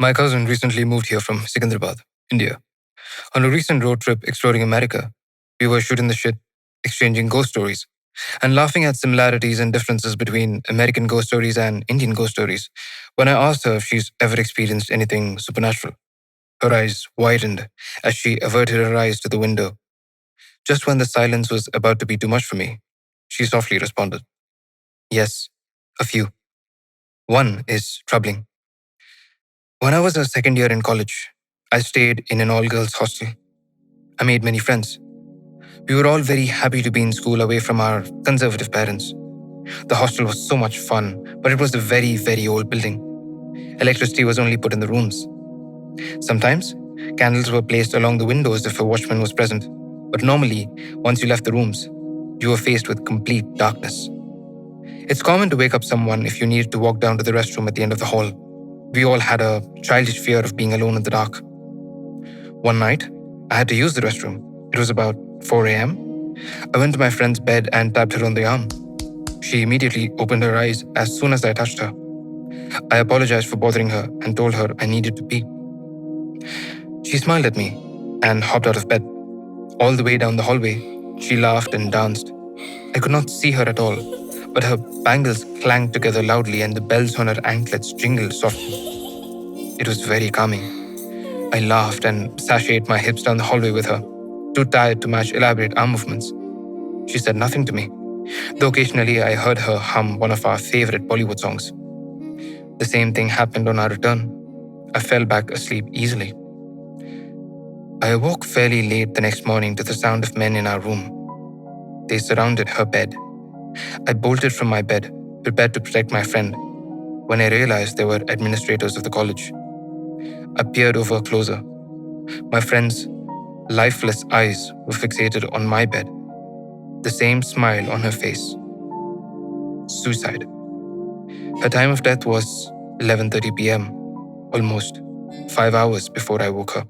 My cousin recently moved here from Secunderabad, India. On a recent road trip exploring America, we were shooting the shit, exchanging ghost stories, and laughing at similarities and differences between American ghost stories and Indian ghost stories. When I asked her if she's ever experienced anything supernatural, her eyes widened as she averted her eyes to the window. Just when the silence was about to be too much for me, she softly responded, "Yes, a few. One is troubling. When I was a second year in college, I stayed in an all girls hostel. I made many friends. We were all very happy to be in school away from our conservative parents. The hostel was so much fun, but it was a very, very old building. Electricity was only put in the rooms. Sometimes, candles were placed along the windows if a watchman was present, but normally, once you left the rooms, you were faced with complete darkness. It's common to wake up someone if you needed to walk down to the restroom at the end of the hall. We all had a childish fear of being alone in the dark. One night, I had to use the restroom. It was about 4 a.m. I went to my friend's bed and tapped her on the arm. She immediately opened her eyes as soon as I touched her. I apologized for bothering her and told her I needed to pee. She smiled at me and hopped out of bed. All the way down the hallway, she laughed and danced. I could not see her at all, but her bangles clanked together loudly and the bells on her anklets jingled softly. It was very calming. I laughed and sashayed my hips down the hallway with her, too tired to match elaborate arm movements. She said nothing to me, though occasionally I heard her hum one of our favorite Bollywood songs. The same thing happened on our return. I fell back asleep easily. I awoke fairly late the next morning to the sound of men in our room. They surrounded her bed. I bolted from my bed, prepared to protect my friend, when I realized they were administrators of the college. I peered over closer. My friend's lifeless eyes were fixated on my bed, the same smile on her face. Suicide. Her time of death was 11:30 p.m., almost 5 hours before I woke her.